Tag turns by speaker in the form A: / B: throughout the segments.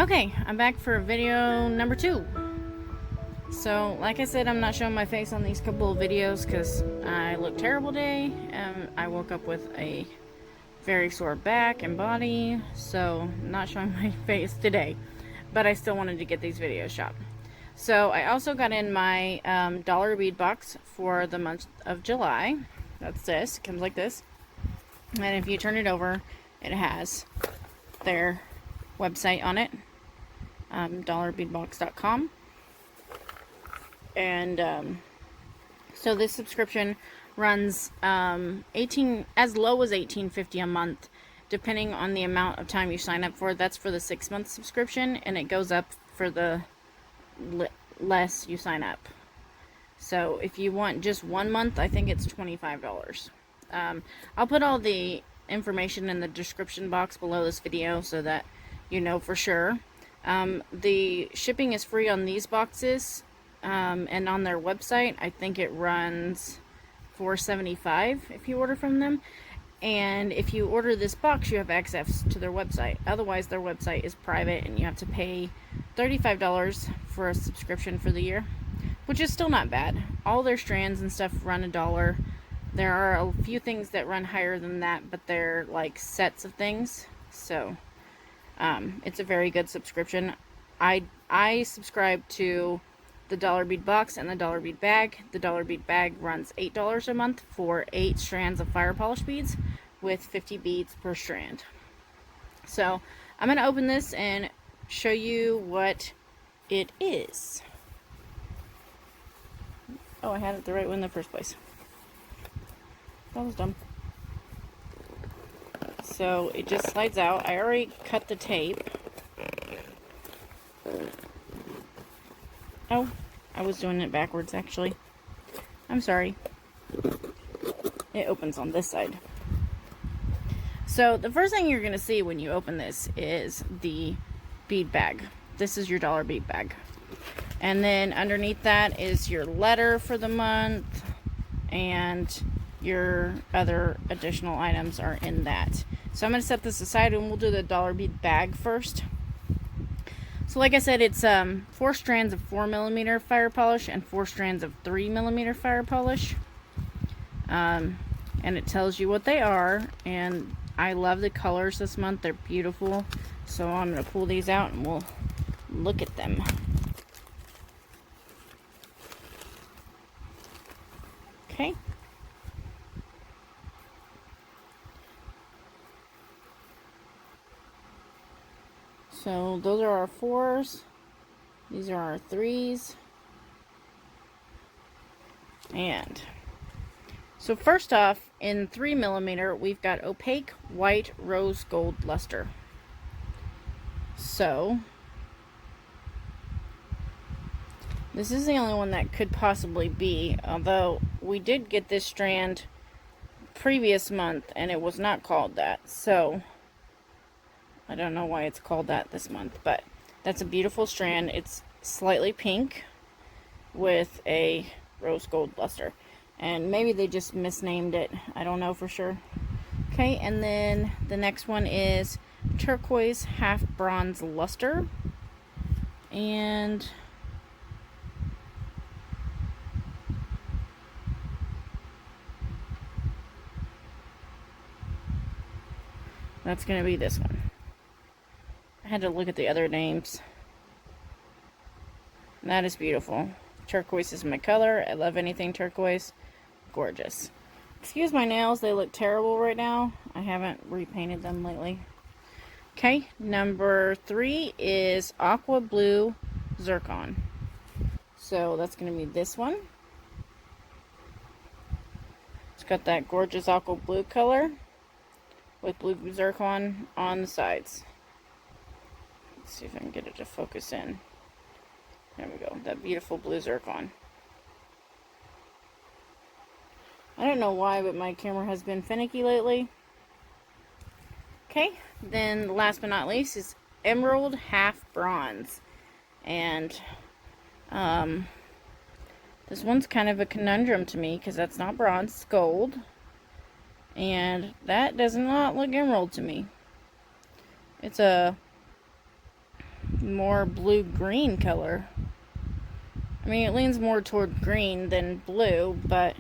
A: Okay, I'm back for video number 2. So, like I said, I'm not showing my face on these couple of videos because I look terrible today. I woke up with a very sore back and body, so not showing my face today. But I still wanted to get these videos shot. So, I also got in my Dollar Bead Box for the month of July. That's this. It comes like this. And if you turn it over, it has their website on it, dollarbeadbox.com. And so this subscription runs as low as $18.50 a month, depending on the amount of time you sign up for. That's for the 6-month subscription, and it goes up for the less you sign up. So if you want just 1 month, I think it's $25. I'll put all the information in the description box below this video so that you know for sure. The shipping is free on these boxes, and on their website I think it runs $4.75 if you order from them. And if you order this box, you have access to their website. Otherwise, their website is private and you have to pay $35 for a subscription for the year, which is still not bad. All their strands and stuff run $1. There are a few things that run higher than that, but they're like sets of things. So it's a very good subscription. I subscribe to the Dollar Bead Box and the Dollar Bead Bag. The Dollar Bead Bag runs $8 a month for 8 strands of fire polish beads with 50 beads per strand. So I'm going to open this and show you what it is. Oh, I had it the right one in the first place. That was dumb. So it just slides out. I already cut the tape. Oh, I was doing it backwards actually. I'm sorry. It opens on this side. So the first thing you're going to see when you open this is the bead bag. This is your Dollar Bead Bag. And then underneath that is your letter for the month, and your other additional items are in that. So I'm going to set this aside and we'll do the Dollar Bead Bag first. So like I said, it's 4 strands of 4mm fire polish and 4 strands of 3mm fire polish. And it tells you what they are, and I love the colors this month. They're beautiful. So I'm going to pull these out and we'll look at them. Okay. So those are our 4s. These are our 3s. And so first off, in 3mm, we've got opaque white rose gold luster. So this is the only one that could possibly be, although we did get this strand previous month and it was not called that. So I don't know why it's called that this month, but that's a beautiful strand. It's slightly pink with a rose gold luster, and maybe they just misnamed it. I don't know for sure. Okay, and then the next one is turquoise half bronze luster, and that's going to be this one. I had to look at the other names. That is beautiful. Turquoise is my color. I love anything turquoise. Gorgeous. Excuse my nails, they look terrible right now. I haven't repainted them lately. Okay, number 3 is aqua blue zircon. So that's going to be this one. It's got that gorgeous aqua blue color with blue zircon on the sides. Let's see if I can get it to focus in. There we go. That beautiful blue zircon. I don't know why, but my camera has been finicky lately. Okay, then last but not least is emerald half bronze. And this one's kind of a conundrum to me because that's not bronze, it's gold. And that does not look emerald to me. It's a more blue-green color. I mean, it leans more toward green than blue, but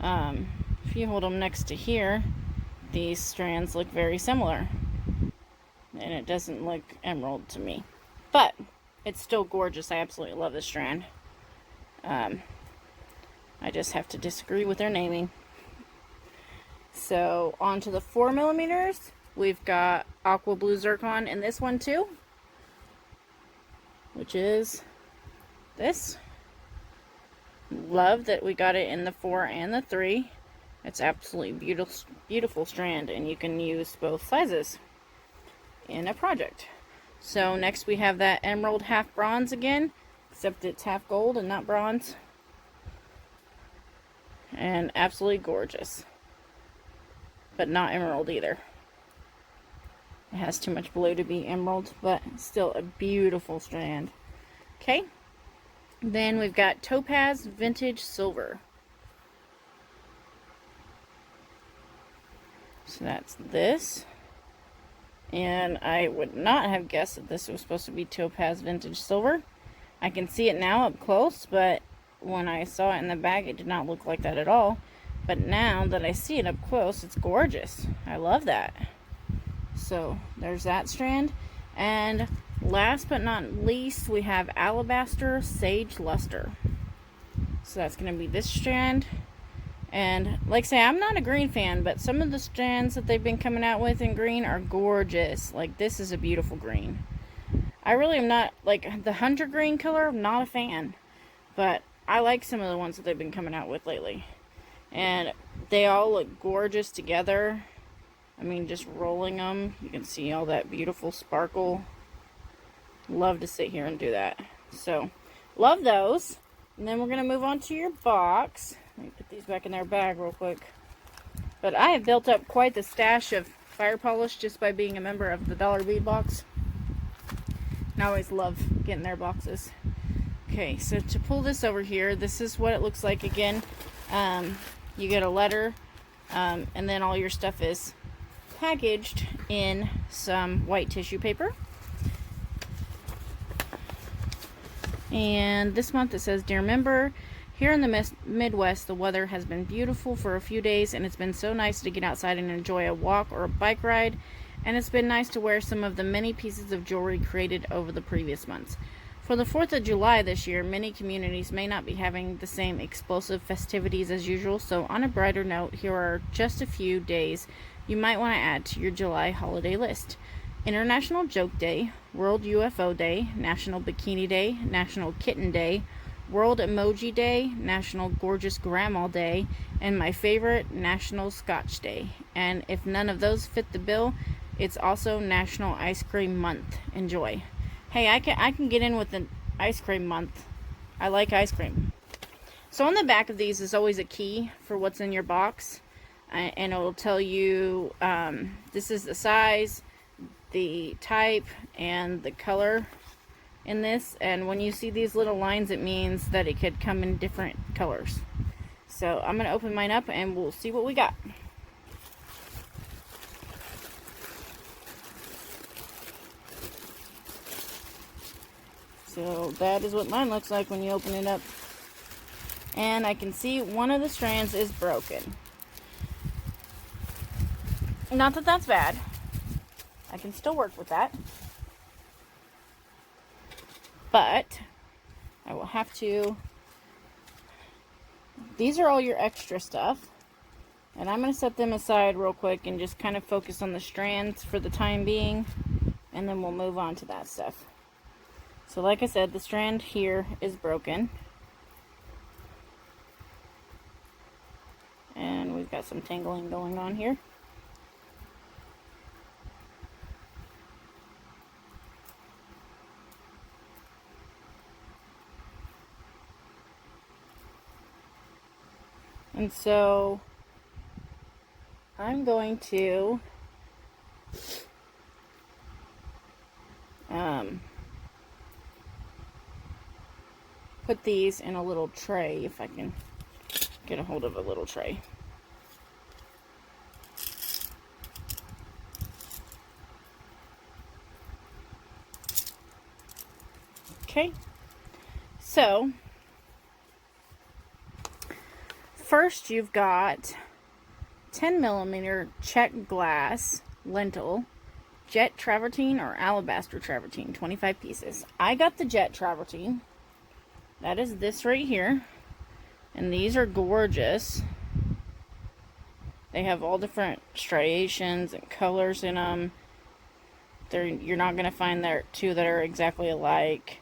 A: if you hold them next to here, these strands look very similar. And it doesn't look emerald to me. But it's still gorgeous. I absolutely love this strand. I just have to disagree with their naming. So on to the 4mm. We've got aqua blue zircon in this one too, which is this. Love that we got it in the 4 and the 3. It's absolutely beautiful, beautiful strand, and you can use both sizes in a project. So next we have that emerald half bronze again, except it's half gold and not bronze. And absolutely gorgeous. But not emerald either. It has too much blue to be emerald, but still a beautiful strand. Okay. Then we've got topaz vintage silver. So that's this. And I would not have guessed that this was supposed to be topaz vintage silver. I can see it now up close, but when I saw it in the bag, it did not look like that at all. But now that I see it up close, it's gorgeous. I love that. So there's that strand. And last but not least, we have alabaster sage luster. So that's going to be this strand. And like I say, I'm not a green fan, but some of the strands that they've been coming out with in green are gorgeous. Like this is a beautiful green. I really am not, like the hunter green color, I'm not a fan. But I like some of the ones that they've been coming out with lately. And they all look gorgeous together. I mean, just rolling them, you can see all that beautiful sparkle. Love to sit here and do that. So, love those. And then we're going to move on to your box. Let me put these back in their bag real quick. But I have built up quite the stash of fire polish just by being a member of the Dollar Bead Box. And I always love getting their boxes. Okay, so to pull this over here, this is what it looks like again. You get a letter, and then all your stuff is packaged in some white tissue paper. And this month it says, "Dear member, here in the Midwest, the weather has been beautiful for a few days, and it's been so nice to get outside and enjoy a walk or a bike ride. And it's been nice to wear some of the many pieces of jewelry created over the previous months. For the 4th of July this year, many communities may not be having the same explosive festivities as usual, so on a brighter note, here are just a few days you might want to add to your July holiday list. International Joke Day, World UFO Day, National Bikini Day, National Kitten Day, World Emoji Day, National Gorgeous Grandma Day, and my favorite, National Scotch Day. And if none of those fit the bill, it's also National Ice Cream Month. Enjoy." Hey, I can get in with the ice cream month. I like ice cream. So on the back of these is always a key for what's in your box. And it will tell you this is the size, the type, and the color in this. And when you see these little lines, it means that it could come in different colors. So I'm going to open mine up and we'll see what we got. So that is what mine looks like when you open it up. And I can see one of the strands is broken. Not that that's bad. I can still work with that. But I will have to... These are all your extra stuff. And I'm going to set them aside real quick and just kind of focus on the strands for the time being. And then we'll move on to that stuff. So like I said, the strand here is broken. And we've got some tangling going on here. And so I'm going to put these in a little tray, if I can get a hold of a little tray. Okay, so first you've got 10mm Czech glass lentil jet travertine or alabaster travertine, 25 pieces. I got the jet travertine. That is this right here. And these are gorgeous. They have all different striations and colors in them. You're not going to find there two that are exactly alike.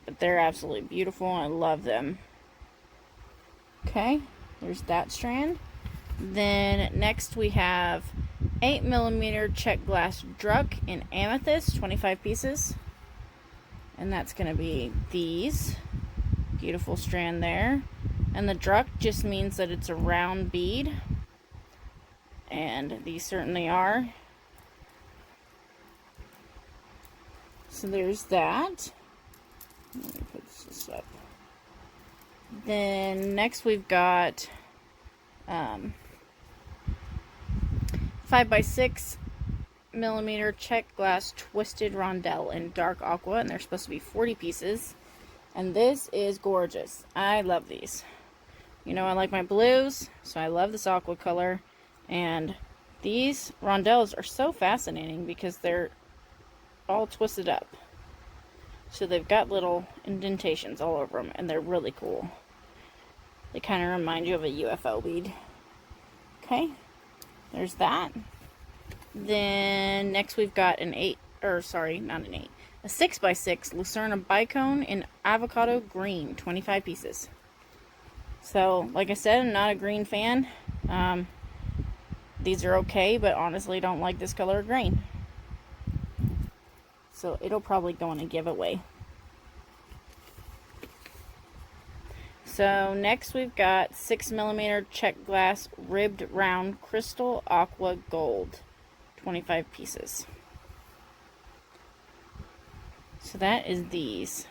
A: But they're absolutely beautiful and I love them. Okay, there's that strand. Then next we have 8mm Czech glass druck in amethyst, 25 pieces. And that's going to be these. Beautiful strand there. And the druck just means that it's a round bead. And these certainly are. So there's that. Let me put this up. Then next we've got 5x6mm Czech glass twisted rondelle in dark aqua, and they're supposed to be 40 pieces. And this is gorgeous. I love these. You know I like my blues, so I love this aqua color. And these rondelles are so fascinating because they're all twisted up. So they've got little indentations all over them, and they're really cool. They kind of remind you of a UFO bead. Okay, there's that. Then next we've got a 6x6 Lucerne bicone in avocado green, 25 pieces. So, like I said, I'm not a green fan. These are okay, but honestly don't like this color of green. So it'll probably go in a giveaway. So next we've got 6mm Czech glass ribbed round crystal aqua gold, 25 pieces. So that is these.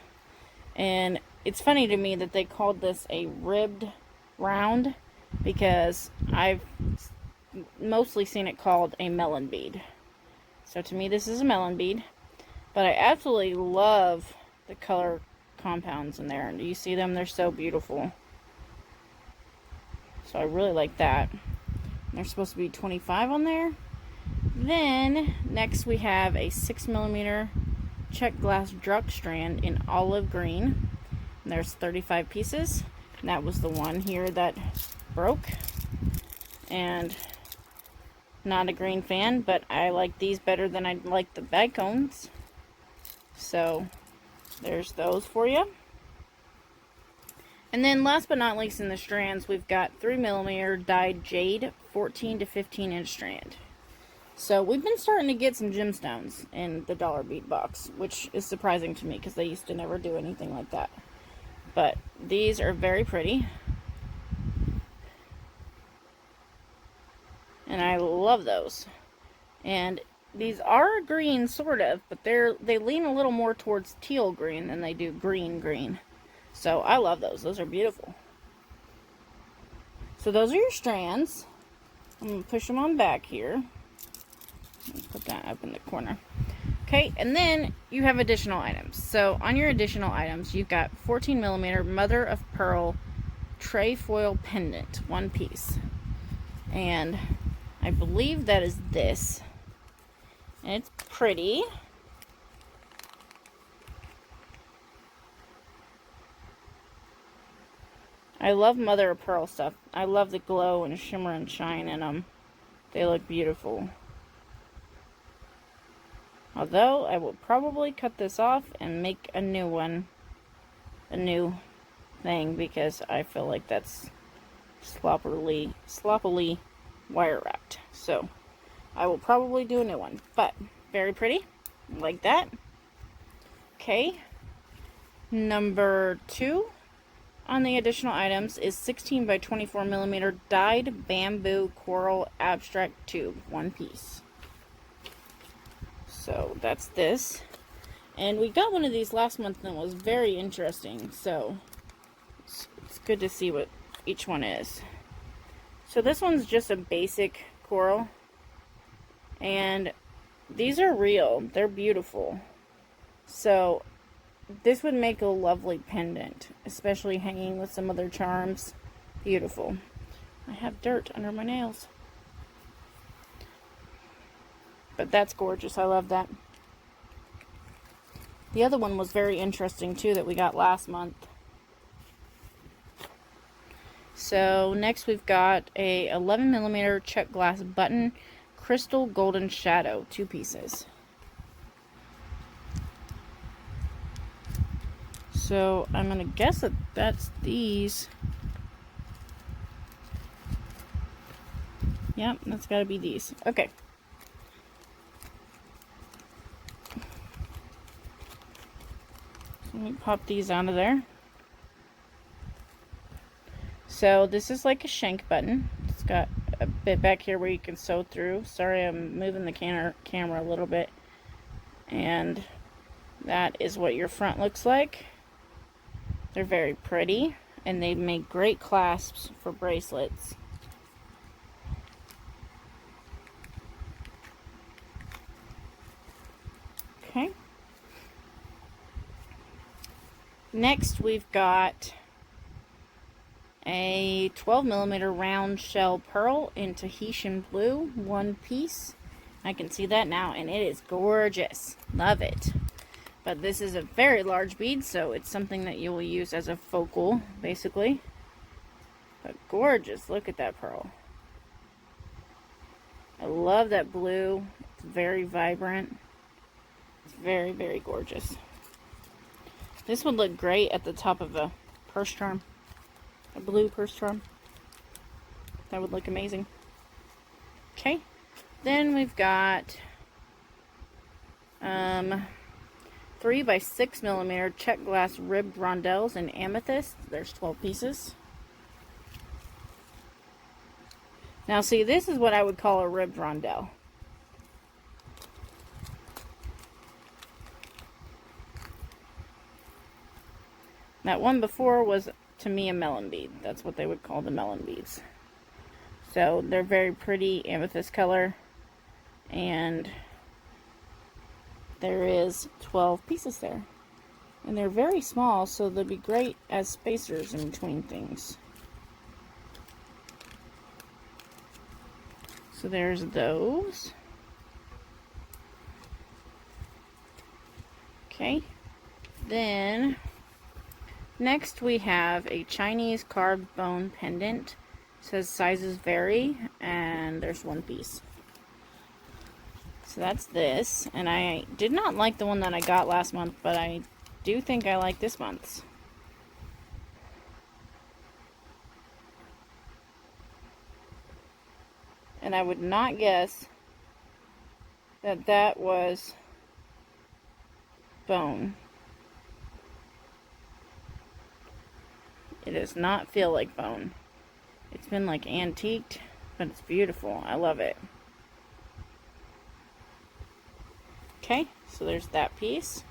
A: And it's funny to me that they called this a ribbed round because I've mostly seen it called a melon bead. So to me this is a melon bead. But I absolutely love the color compounds in there. And do you see them? They're so beautiful. So I really like that. They're supposed to be 25 on there. Then next we have a 6mm Czech glass druck strand in olive green. And there's 35 pieces. And that was the one here that broke. And not a green fan, but I like these better than I like the bicones. So there's those for you. And then last but not least in the strands, we've got 3mm dyed jade 14 to 15 inch strand. So we've been starting to get some gemstones in the Dollar Bead Box, which is surprising to me because they used to never do anything like that. But these are very pretty. And I love those. And these are green, sort of, but they lean a little more towards teal green than they do green. So I love those. Those are beautiful. So those are your strands. I'm going to push them on back here. Put that up in the corner. Okay, and then you have additional items. So on your additional items, you've got 14mm mother of pearl trefoil pendant, 1 piece. And I believe that is this. And it's pretty. I love mother of pearl stuff. I love the glow and shimmer and shine in them. They look beautiful. Although I will probably cut this off and make a new one. A new thing because I feel like that's sloppily wire wrapped. So I will probably do a new one, but very pretty, like that. Okay, number 2 on the additional items is 16 by 24mm dyed bamboo coral abstract tube, 1 piece. So that's this, and we got one of these last month and it was very interesting, so it's good to see what each one is. So this one's just a basic coral. And these are real. They're beautiful. So this would make a lovely pendant, especially hanging with some other charms. Beautiful. I have dirt under my nails. But that's gorgeous. I love that. The other one was very interesting too that we got last month. So next we've got a 11mm Czech glass button crystal golden shadow, 2 pieces. So I'm gonna guess that that's these. Yep, that's gotta be these. Okay. Let me pop these out of there. So this is like a shank button. It's got a bit back here where you can sew through. Sorry, I'm moving the camera a little bit. And that is what your front looks like. They're very pretty, and they make great clasps for bracelets. Okay. Next, we've got a 12mm round shell pearl in Tahitian blue, 1 piece. I can see that now, and it is gorgeous. Love it. But this is a very large bead, so it's something that you will use as a focal, basically. But gorgeous. Look at that pearl. I love that blue. It's very vibrant. It's very, very gorgeous. This would look great at the top of a purse charm. A blue purse charm. That would look amazing. Okay. Then we've got 3 by 6mm Czech glass ribbed rondelles in amethyst. There's 12 pieces. Now see, this is what I would call a ribbed rondelle. That one before was, to me, a melon bead. That's what they would call the melon beads. So they're very pretty amethyst color, and there is 12 pieces there. And they're very small, so they'll be great as spacers in between things. So there's those. Okay. Then next we have a Chinese carved bone pendant. It says sizes vary, and there's 1 piece. So that's this, and I did not like the one that I got last month, but I do think I like this month's. And I would not guess that that was bone. It does not feel like bone. It's been like antiqued, but it's beautiful. I love it. Okay, so there's that piece.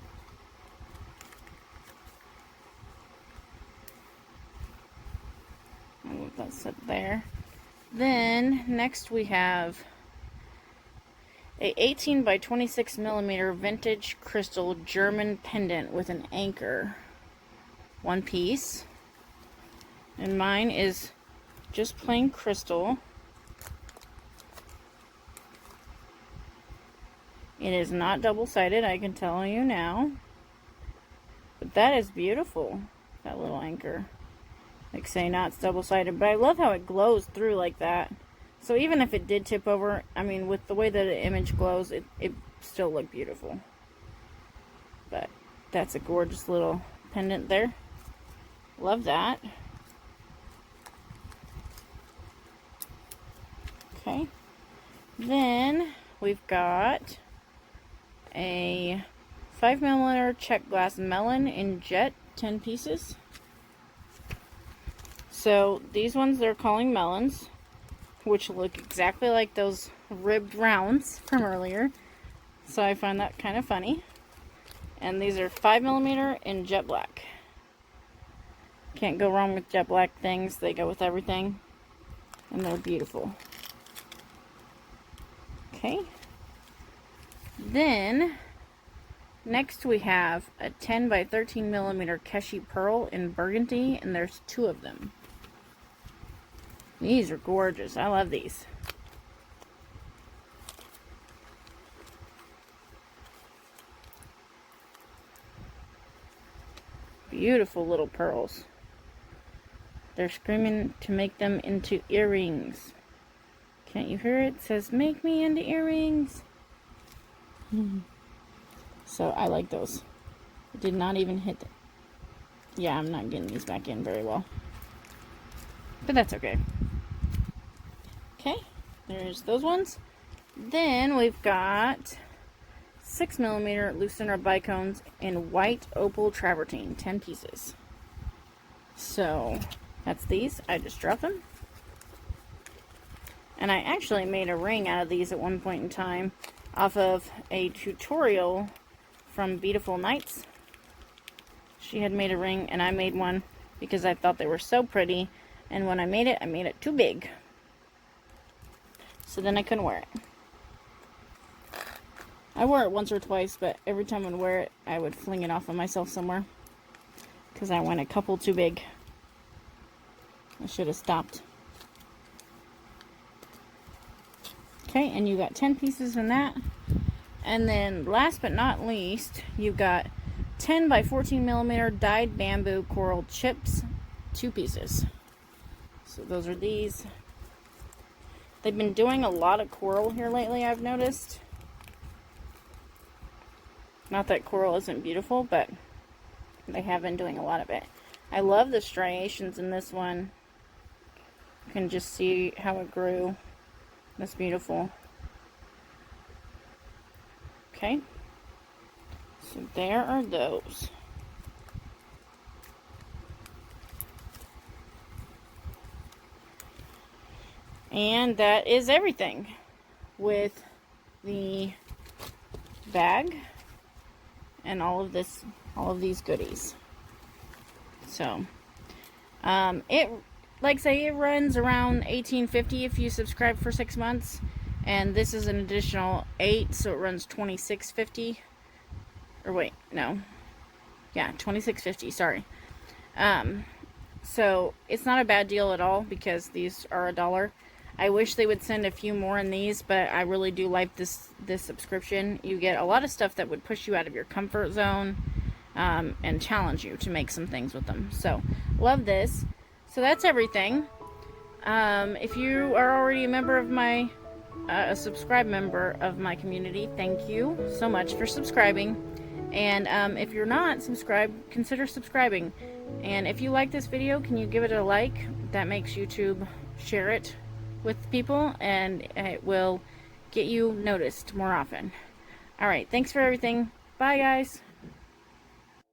A: I'll move that set there. Then next we have a 18 by 26mm vintage crystal German pendant with an anchor. 1 piece. And mine is just plain crystal. It is not double-sided, I can tell you now. But that is beautiful, that little anchor. Like say, not it's double-sided, but I love how it glows through like that. So even if it did tip over, I mean, with the way that the image glows, it still looked beautiful. But that's a gorgeous little pendant there. Love that. Okay. Then we've got a 5mm Czech glass melon in jet, 10 pieces. So these ones they're calling melons, which look exactly like those ribbed rounds from earlier. So I find that kind of funny. And these are 5mm in jet black. Can't go wrong with jet black things. They go with everything. And they're beautiful. Okay. Then Next we have a 10 by 13 millimeter Keshi pearl in burgundy, and there's 2 of them. These are gorgeous. I love these. Beautiful little pearls. They're screaming to make them into earrings. Can't you hear it? It says, make me into earrings. So I like those. It did not even hit them. Yeah, I'm not getting these back in very well. But that's okay. Okay, there's those ones. Then we've got 6 millimeter Lucenter bicones in white opal travertine, 10 pieces. So that's these. I just dropped them. And I actually made a ring out of these at one point in time off of a tutorial from Beautiful Nights. She had made a ring and I made one because I thought they were so pretty, and when I made it too big. So then I couldn't wear it. I wore it once or twice, but every time I'd wear it, I would fling it off of myself somewhere because I went a couple too big. I should have stopped. Okay, and you got 10 pieces in that. And then last but not least, you've got 10 by 14 millimeter dyed bamboo coral chips, 2 pieces. So those are these. They've been doing a lot of coral here lately, I've noticed. Not that coral isn't beautiful, but they have been doing a lot of it. I love the striations in this one. You can just see how it grew. That's beautiful. Okay. So there are those. And that is everything with the bag and all of these goodies. So it, like say, it runs around $18.50 if you subscribe for 6 months, and this is an additional 8, so it runs $26.50. Or wait, no, yeah, $26.50. Sorry. So it's not a bad deal at all because these are $1. I wish they would send a few more in these, but I really do like this subscription. You get a lot of stuff that would push you out of your comfort zone and challenge you to make some things with them. So love this. So that's everything. If you are already a member of my a subscribed member of my community, thank you so much for subscribing. And if you're not subscribed, consider subscribing. And if you like this video, can you give it a like? That makes YouTube share it with people, and it will get you noticed more often. Alright, thanks for everything. Bye, guys.